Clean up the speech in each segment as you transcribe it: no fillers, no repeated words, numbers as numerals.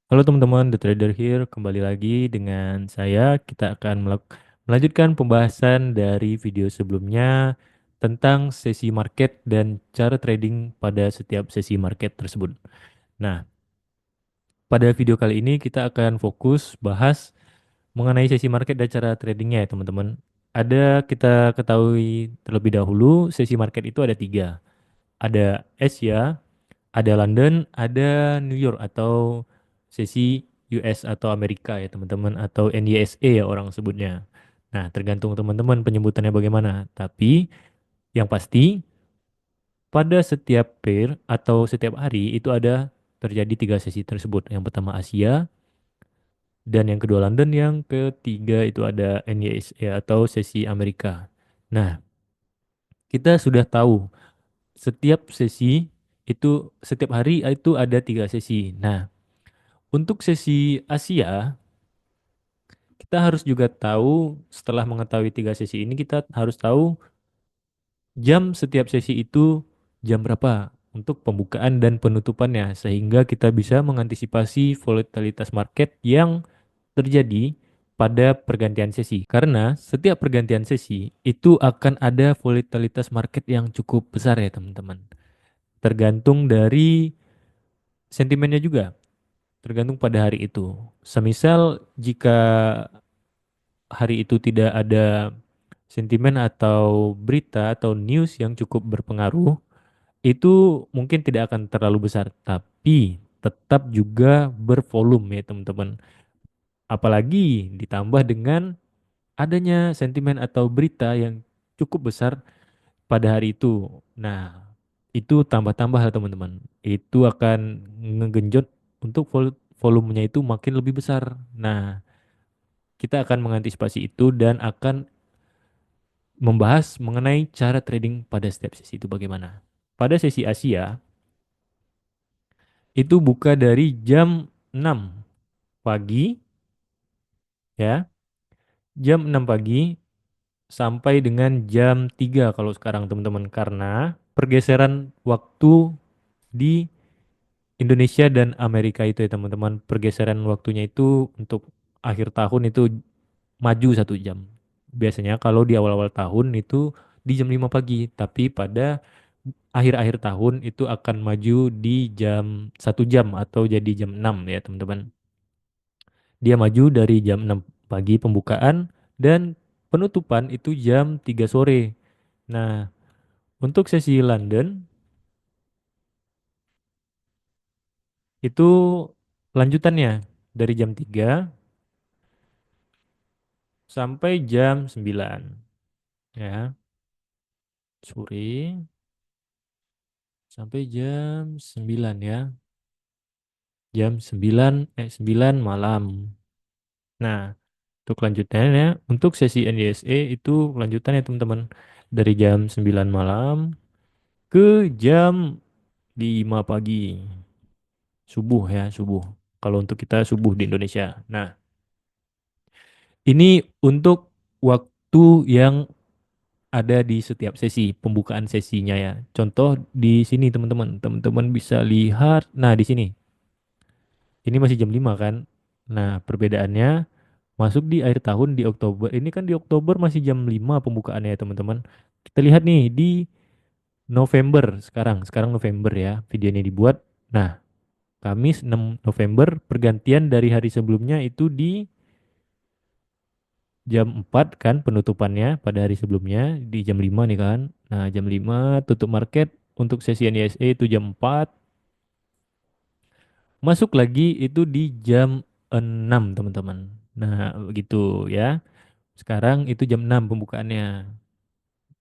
Halo teman-teman, The Trader here. Kembali lagi dengan saya. Kita akan melanjutkan pembahasan dari video sebelumnya tentang sesi market dan cara trading pada setiap sesi market tersebut. Nah, pada video kali ini kita akan fokus bahas mengenai sesi market dan cara tradingnya ya teman-teman. Kita ketahui terlebih dahulu sesi market itu ada tiga. Ada Asia, ada London, ada New York atau sesi US atau Amerika ya teman-teman atau NYSE ya orang sebutnya. Nah, tergantung teman-teman penyebutannya bagaimana. Tapi yang pasti pada setiap pair atau setiap hari itu ada terjadi tiga sesi tersebut. Yang pertama Asia dan yang kedua London, yang ketiga itu ada NYSE atau sesi Amerika. Nah, kita sudah tahu setiap sesi itu setiap hari itu ada tiga sesi. Nah, untuk sesi Asia, kita harus juga tahu, setelah mengetahui tiga sesi ini, kita harus tahu jam setiap sesi itu jam berapa untuk pembukaan dan penutupannya, sehingga kita bisa mengantisipasi volatilitas market yang terjadi pada pergantian sesi. Karena setiap pergantian sesi itu akan ada volatilitas market yang cukup besar ya teman-teman. Tergantung dari sentimennya juga, tergantung pada hari itu. Semisal jika hari itu tidak ada sentimen atau berita atau news yang cukup berpengaruh, itu mungkin tidak akan terlalu besar, tapi tetap juga bervolume ya teman-teman. Apalagi ditambah dengan adanya sentimen atau berita yang cukup besar pada hari itu. Nah, itu tambah-tambah lah teman-teman. Itu akan ngegenjot untuk volumenya itu makin lebih besar. Nah, kita akan mengantisipasi itu dan akan membahas mengenai cara trading pada setiap sesi itu bagaimana. Pada sesi Asia, itu buka dari jam 6 pagi ya, jam 6 pagi sampai dengan jam 3 kalau sekarang teman-teman, karena pergeseran waktu di Indonesia dan Amerika itu ya teman-teman. Pergeseran waktunya itu untuk akhir tahun itu maju 1 jam. Biasanya kalau di awal-awal tahun itu di jam 5 pagi, tapi pada akhir-akhir tahun itu akan maju di jam 1 jam atau jadi jam 6 ya teman-teman. Dia maju dari jam 6 pagi pembukaan dan penutupan itu jam 3 sore. Nah, untuk sesi London itu lanjutannya dari jam 3 sampai jam 9 ya, sore sampai jam 9 ya. Jam 9 malam. Nah, untuk lanjutannya untuk sesi NDSE itu lanjutannya teman-teman dari jam 9 malam ke jam 5 pagi. Subuh ya, subuh. Kalau untuk kita subuh di Indonesia. Nah, ini untuk waktu yang ada di setiap sesi, pembukaan sesinya ya. Contoh di sini teman-teman, teman-teman bisa lihat. Nah, di sini. Ini masih jam 5 kan. Nah, perbedaannya masuk di akhir tahun di Oktober. Ini kan di Oktober masih jam 5 pembukaannya ya teman-teman. Kita lihat nih di November sekarang. Sekarang November ya, video ini dibuat. Nah, Kamis 6 November, pergantian dari hari sebelumnya itu di jam 4 kan penutupannya pada hari sebelumnya di jam 5 nih kan. Nah, jam 5 tutup market untuk sesi NISE itu jam 4. Masuk lagi itu di jam 6 teman-teman. Nah, begitu ya. Sekarang itu jam 6 pembukaannya.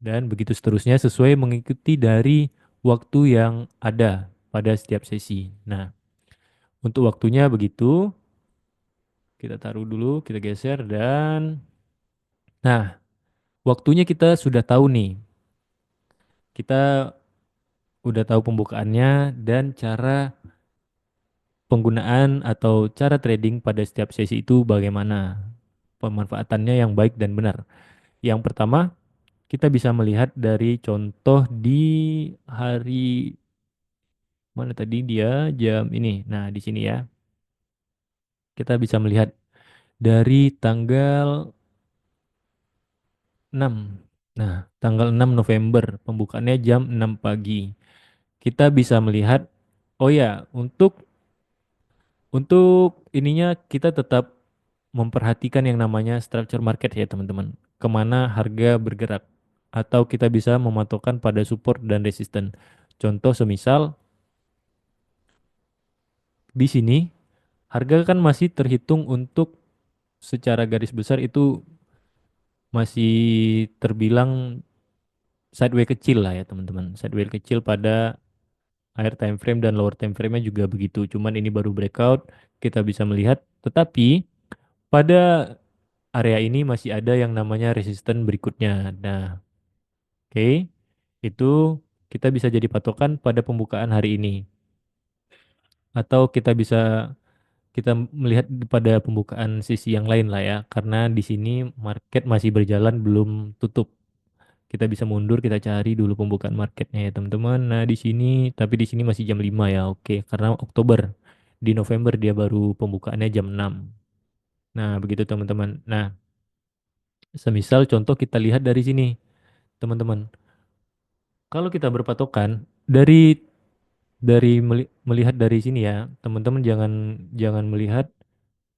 Dan begitu seterusnya sesuai mengikuti dari waktu yang ada pada setiap sesi. Nah, untuk waktunya begitu. Kita taruh dulu, kita geser dan nah, waktunya kita sudah tahu nih. Kita udah tahu pembukaannya dan cara penggunaan atau cara trading pada setiap sesi itu bagaimana. Pemanfaatannya yang baik dan benar. Yang pertama, kita bisa melihat dari contoh di hari mana tadi dia jam ini. Nah, di sini ya. Kita bisa melihat dari tanggal 6. Nah, tanggal 6 November pembukaannya jam 6 pagi. Kita bisa melihat, oh ya, untuk ininya kita tetap memperhatikan yang namanya structure market ya teman-teman. Kemana harga bergerak. Atau kita bisa mematokkan pada support dan resisten. Contoh semisal di sini harga kan masih terhitung untuk secara garis besar itu masih terbilang sideways kecil lah ya teman-teman. Sideways kecil pada higher time frame dan lower time frame-nya juga begitu. Cuman ini baru breakout, kita bisa melihat. Tetapi pada area ini masih ada yang namanya resisten berikutnya. Nah, oke, itu kita bisa jadi patokan pada pembukaan hari ini. Atau kita melihat pada pembukaan sisi yang lain lah ya. Karena di sini market masih berjalan belum tutup. Kita bisa mundur, kita cari dulu pembukaan marketnya ya teman-teman. Nah, tapi di sini masih jam 5 ya. Oke, karena Oktober. Di November dia baru pembukaannya jam 6. Nah, begitu teman-teman. Nah, semisal contoh kita lihat dari sini, teman-teman. Kalau kita berpatokan melihat dari sini ya, teman-teman jangan jangan melihat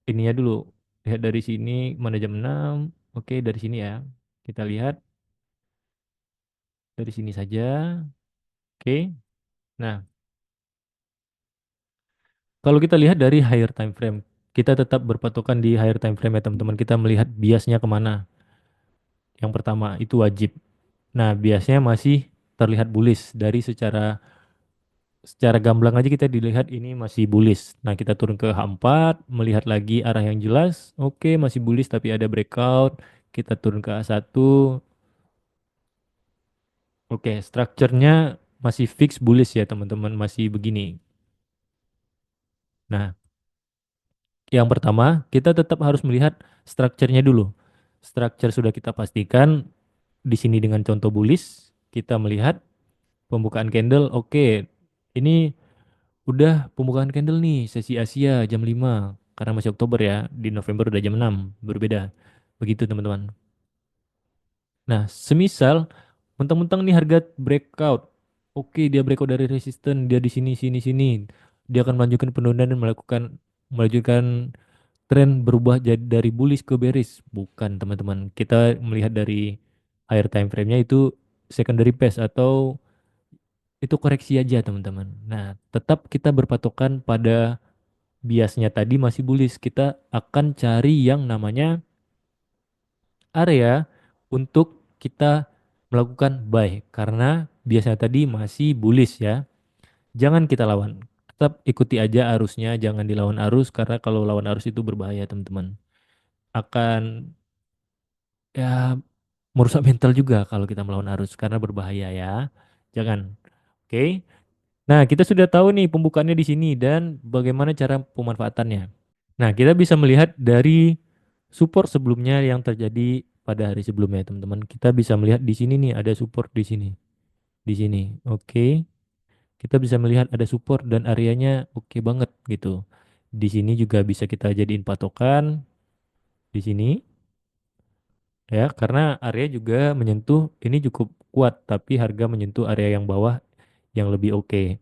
ininya dulu. Lihat dari sini mana jam 6. Oke, dari sini ya. Kita lihat dari sini saja. Oke. Nah, kalau kita lihat dari higher time frame, kita tetap berpatokan di higher time frame ya teman-teman. Kita melihat biasnya kemana. Yang pertama itu wajib. Nah, biasnya masih terlihat bullish dari secara gamblang aja kita dilihat ini masih bullish. Nah, kita turun ke H4, melihat lagi arah yang jelas. Oke, masih bullish tapi ada breakout. Kita turun ke A1. Oke, strukturnya masih fix bullish ya teman-teman, masih begini. Nah, yang pertama, kita tetap harus melihat strukturnya dulu. Struktur sudah kita pastikan di sini dengan contoh bullish, kita melihat pembukaan candle. Oke, ini udah pembukaan candle nih, sesi Asia jam 5 karena masih Oktober ya, di November udah jam 6, berbeda. Begitu teman-teman. Nah, semisal mentang-mentang nih harga breakout. Oke, dia breakout dari resisten, dia di sini sini sini. Dia akan melanjutkan penurunan dan melanjutkan tren berubah jadi dari bullish ke bearish. Bukan, teman-teman. Kita melihat dari higher time frame-nya itu secondary phase atau itu koreksi aja, teman-teman. Nah, tetap kita berpatokan pada biasnya tadi masih bullish. Kita akan cari yang namanya area untuk kita melakukan buy karena biasanya tadi masih bullish ya. Jangan kita lawan. Tetap ikuti aja arusnya, jangan dilawan arus karena kalau lawan arus itu berbahaya, teman-teman. Akan ya merusak mental juga kalau kita melawan arus karena berbahaya ya. Jangan. Oke. Nah, kita sudah tahu nih pembukaannya di sini dan bagaimana cara pemanfaatannya. Nah, kita bisa melihat dari support sebelumnya yang terjadi pada hari sebelumnya, teman-teman. Kita bisa melihat di sini nih ada support di sini. Di sini. Oke. Kita bisa melihat ada support dan areanya oke banget gitu. Di sini juga bisa kita jadiin patokan di sini ya karena area juga menyentuh ini cukup kuat tapi harga menyentuh area yang bawah yang lebih oke.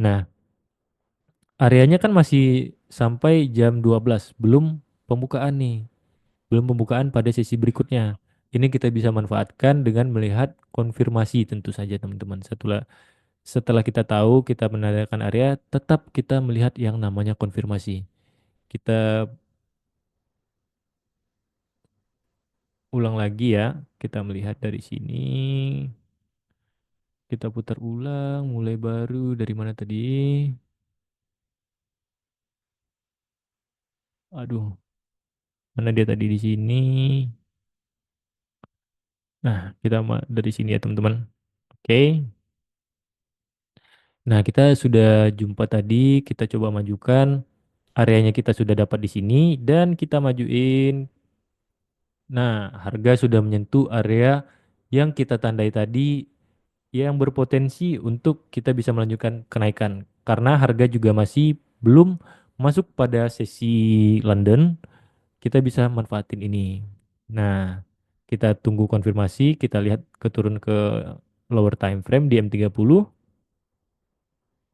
Nah, areanya kan masih sampai jam 12, belum pembukaan nih. Belum pembukaan pada sesi berikutnya. Ini kita bisa manfaatkan dengan melihat konfirmasi tentu saja teman-teman. Setelah kita tahu kita menandakan area, tetap kita melihat yang namanya konfirmasi. Kita ulang lagi ya. Kita melihat dari sini. Kita putar ulang, mulai baru dari mana tadi? Aduh, mana dia tadi di sini? Nah, dari sini ya teman-teman. Oke. Nah, kita sudah jumpa tadi, kita coba majukan. Areanya kita sudah dapat di sini dan kita majuin. Nah, harga sudah menyentuh area yang kita tandai tadi yang berpotensi untuk kita bisa melanjutkan kenaikan. Karena harga juga masih belum masuk pada sesi London, kita bisa manfaatin ini. Nah, kita tunggu konfirmasi, kita lihat keturun ke lower time frame di M30.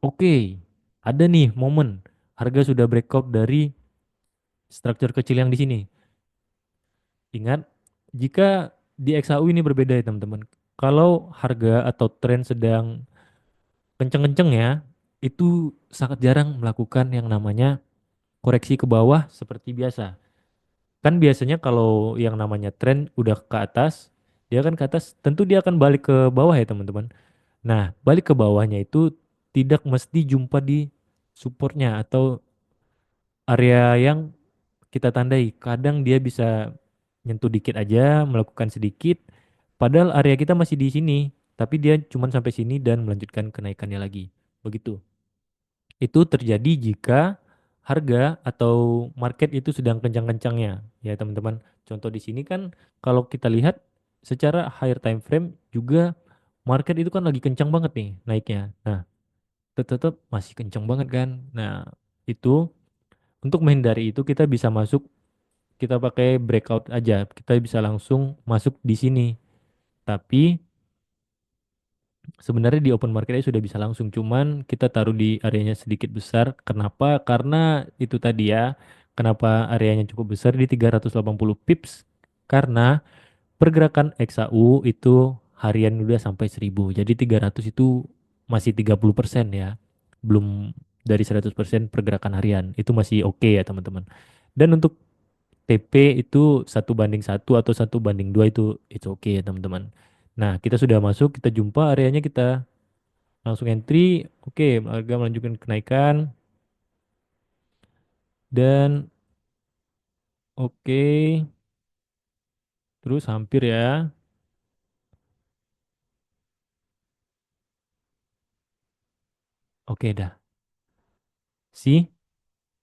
Oke, ada nih momen harga sudah breakout dari struktur kecil yang di sini. Ingat, jika di XAU ini berbeda ya teman-teman. Kalau harga atau tren sedang kenceng-kenceng ya, itu sangat jarang melakukan yang namanya koreksi ke bawah seperti biasa. Kan biasanya kalau yang namanya tren udah ke atas, dia kan ke atas, tentu dia akan balik ke bawah ya teman-teman. Nah, balik ke bawahnya itu tidak mesti jumpa di supportnya atau area yang kita tandai. Kadang dia bisa nyentuh dikit aja, melakukan sedikit, padahal area kita masih di sini, tapi dia cuma sampai sini dan melanjutkan kenaikannya lagi. Begitu. Itu terjadi jika harga atau market itu sedang kencang-kencangnya, ya teman-teman. Contoh di sini kan kalau kita lihat secara higher time frame juga market itu kan lagi kencang banget nih naiknya. Nah, tetap masih kencang banget kan. Nah, itu untuk menghindari itu kita bisa masuk, kita pakai breakout aja. Kita bisa langsung masuk di sini. Tapi sebenarnya di open marketnya sudah bisa langsung, cuman kita taruh di areanya sedikit besar. Kenapa? Karena itu tadi ya. Kenapa areanya cukup besar di 380 pips? Karena pergerakan XAU itu harian udah sampai 1000. Jadi 300 itu masih 30% ya. Belum dari 100% pergerakan harian. Itu masih oke ya teman-teman. Dan untuk TP itu 1:1 atau 1:2 itu it's okay ya teman-teman. Nah, kita sudah masuk, kita jumpa areanya, kita langsung entry. Oke, harga melanjutkan kenaikan dan oke, terus hampir ya. Oke dah. Sih,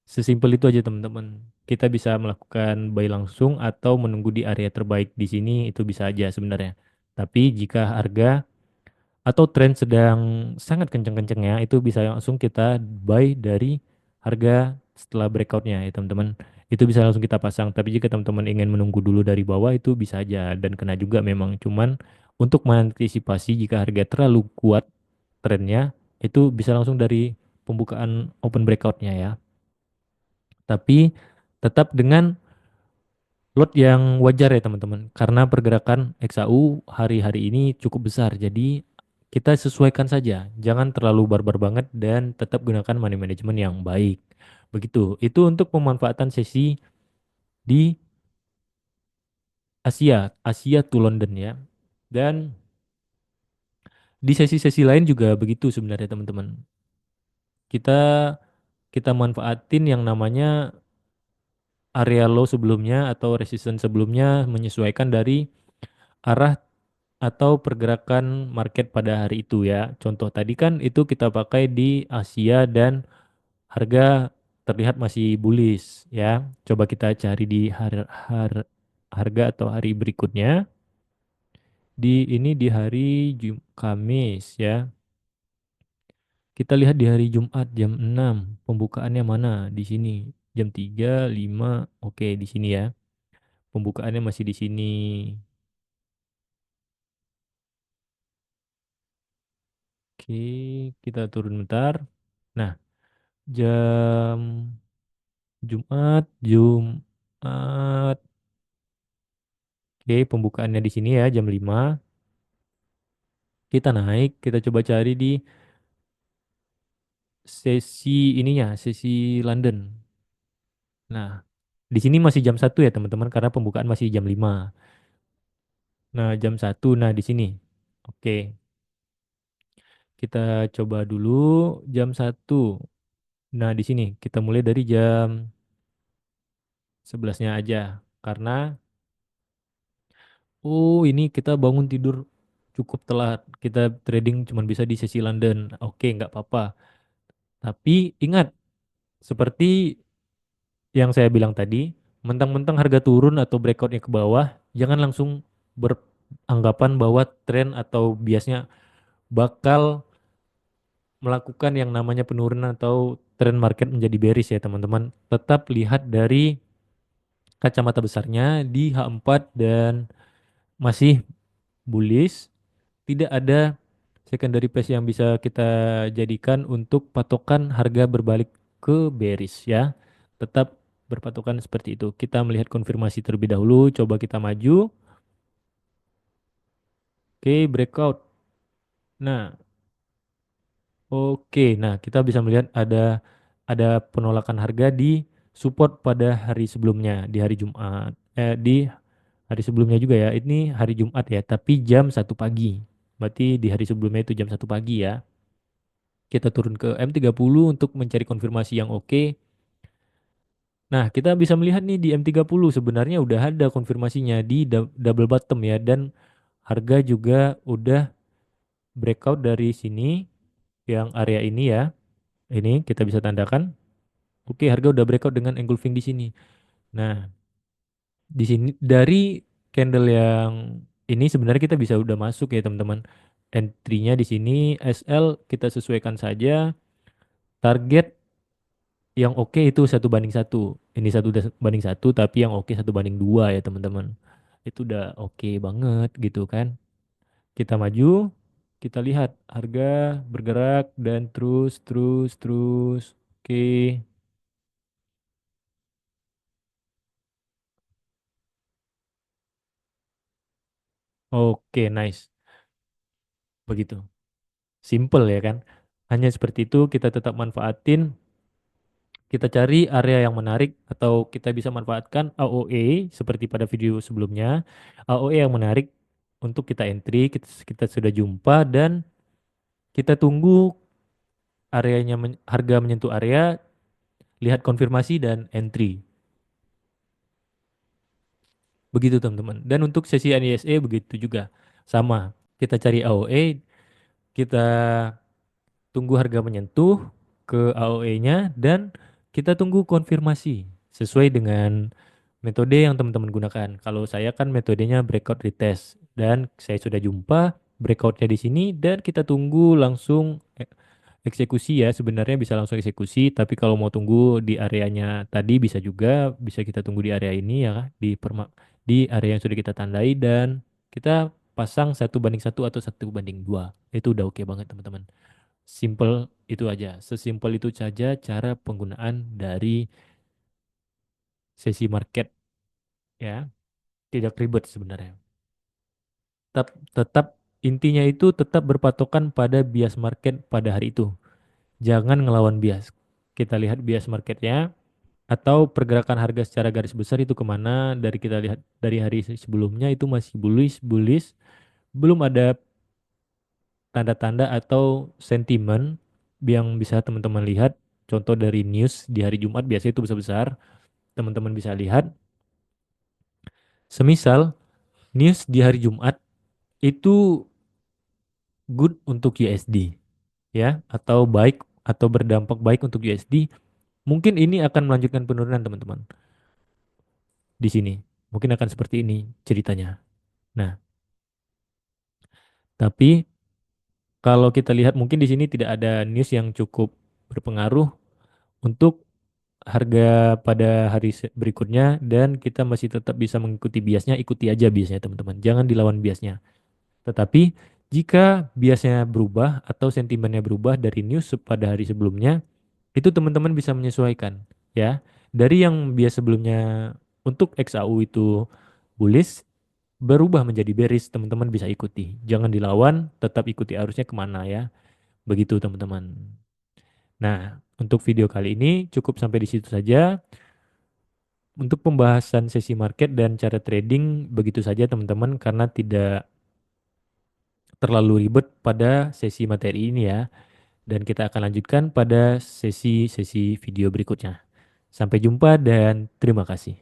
sesimpel itu aja teman-teman. Kita bisa melakukan buy langsung atau menunggu di area terbaik di sini, itu bisa aja sebenarnya. Tapi jika harga atau tren sedang sangat kenceng-kencengnya, itu bisa langsung kita buy dari harga setelah breakoutnya ya teman-teman. Itu bisa langsung kita pasang. Tapi jika teman-teman ingin menunggu dulu dari bawah, itu bisa aja dan kena juga memang. Cuman untuk mengantisipasi jika harga terlalu kuat trennya, itu bisa langsung dari pembukaan open breakoutnya ya. Tapi tetap dengan lot yang wajar ya teman-teman, karena pergerakan XAU hari-hari ini cukup besar. Jadi kita sesuaikan saja, jangan terlalu barbar banget dan tetap gunakan money management yang baik. Begitu. Itu untuk pemanfaatan sesi di Asia, Asia to London ya. Dan di sesi-sesi lain juga begitu sebenarnya teman-teman. Kita kita manfaatin yang namanya area low sebelumnya atau resistance sebelumnya, menyesuaikan dari arah atau pergerakan market pada hari itu ya. Contoh tadi kan itu kita pakai di Asia dan harga terlihat masih bullish ya. Coba kita cari di harga atau hari berikutnya. Di ini di hari Kamis ya. Kita lihat di hari Jumat jam 6. Pembukaannya mana? Di sini. Jam 3, 5. Oke, di sini ya. Pembukaannya masih di sini. Oke, kita turun bentar. Nah, jam Jumat. Oke, pembukaannya di sini ya jam 5. Kita naik, kita coba cari di sesi ininya, sesi London. Nah, di sini masih jam 1 ya teman-teman karena pembukaan masih jam 5. Nah, jam 1, nah di sini. Oke, kita coba dulu jam 1. Nah, di sini kita mulai dari jam 11-nya aja. Karena ini kita bangun tidur cukup telat. Kita trading cuma bisa di sesi London. Oke, nggak apa-apa. Tapi ingat, seperti yang saya bilang tadi, mentang-mentang harga turun atau breakoutnya ke bawah, jangan langsung beranggapan bahwa tren atau biasnya bakal melakukan yang namanya penurunan atau trend market menjadi bearish ya teman-teman. Tetap lihat dari kacamata besarnya di H4 dan masih bullish, tidak ada secondary price yang bisa kita jadikan untuk patokan harga berbalik ke bearish ya. Tetap berpatokan seperti itu. Kita melihat konfirmasi terlebih dahulu, coba kita maju. Oke, breakout. Nah, oke. Nah, kita bisa melihat ada penolakan harga di support pada hari sebelumnya di hari Jumat. Di hari sebelumnya juga ya. Ini hari Jumat ya, tapi jam 1 pagi. Berarti di hari sebelumnya itu jam 1 pagi ya. Kita turun ke M30 untuk mencari konfirmasi yang oke. Nah, kita bisa melihat nih di M30 sebenarnya udah ada konfirmasinya di double bottom ya, dan harga juga udah breakout dari sini yang area ini ya. Ini kita bisa tandakan. Oke, harga udah breakout dengan engulfing di sini. Nah, di sini dari candle yang ini sebenarnya kita bisa udah masuk ya teman-teman. Entry-nya di sini SL kita sesuaikan saja. Target yang oke itu 1 banding 1. Ini 1 banding 1, tapi yang oke 1 banding 2 ya teman-teman. Itu udah oke banget gitu kan. Kita maju, kita lihat harga bergerak dan terus terus terus. Oke. Oke, nice. Begitu. Simple ya kan. Hanya seperti itu kita tetap manfaatin, kita cari area yang menarik atau kita bisa manfaatkan AOE seperti pada video sebelumnya. AOE yang menarik untuk kita entry, kita sudah jumpa dan kita tunggu harga menyentuh area, lihat konfirmasi dan entry. Begitu teman-teman. Dan untuk sesi NISE begitu juga. Sama. Kita cari AOE, kita tunggu harga menyentuh ke AOE-nya dan kita tunggu konfirmasi sesuai dengan metode yang teman-teman gunakan. Kalau saya kan metodenya breakout retest dan saya sudah jumpa breakoutnya di sini dan kita tunggu langsung eksekusi ya. Sebenarnya bisa langsung eksekusi, tapi kalau mau tunggu di areanya tadi bisa juga, bisa kita tunggu di area ini ya, di area yang sudah kita tandai dan kita pasang 1 banding 1 atau 1 banding 2. Itu udah oke banget teman-teman. Simple itu aja. Sesimpel itu saja cara penggunaan dari sesi market ya. Tidak ribet sebenarnya. Tetap intinya itu tetap berpatokan pada bias market pada hari itu. Jangan ngelawan bias. Kita lihat bias marketnya atau pergerakan harga secara garis besar itu kemana. Dari kita lihat dari hari sebelumnya itu masih bullish, bullish. Belum ada tanda-tanda atau sentimen yang bisa teman-teman lihat. Contoh dari news di hari Jumat biasanya itu besar-besar. Teman-teman bisa lihat. Semisal news di hari Jumat itu good untuk USD ya, atau baik atau berdampak baik untuk USD, mungkin ini akan melanjutkan penurunan teman-teman di sini. Mungkin akan seperti ini ceritanya. Nah, tapi kalau kita lihat mungkin di sini tidak ada news yang cukup berpengaruh untuk harga pada hari berikutnya dan kita masih tetap bisa mengikuti biasnya, ikuti aja biasnya teman-teman. Jangan dilawan biasnya. Tetapi jika biasnya berubah atau sentimennya berubah dari news pada hari sebelumnya, itu teman-teman bisa menyesuaikan ya. Dari yang bias sebelumnya untuk XAU itu bullish berubah menjadi bearish, teman-teman bisa ikuti. Jangan dilawan, tetap ikuti arusnya kemana ya. Begitu teman-teman. Nah, untuk video kali ini cukup sampai di situ saja. Untuk pembahasan sesi market dan cara trading begitu saja teman-teman karena tidak terlalu ribet pada sesi materi ini ya. Dan kita akan lanjutkan pada sesi-sesi video berikutnya. Sampai jumpa dan terima kasih.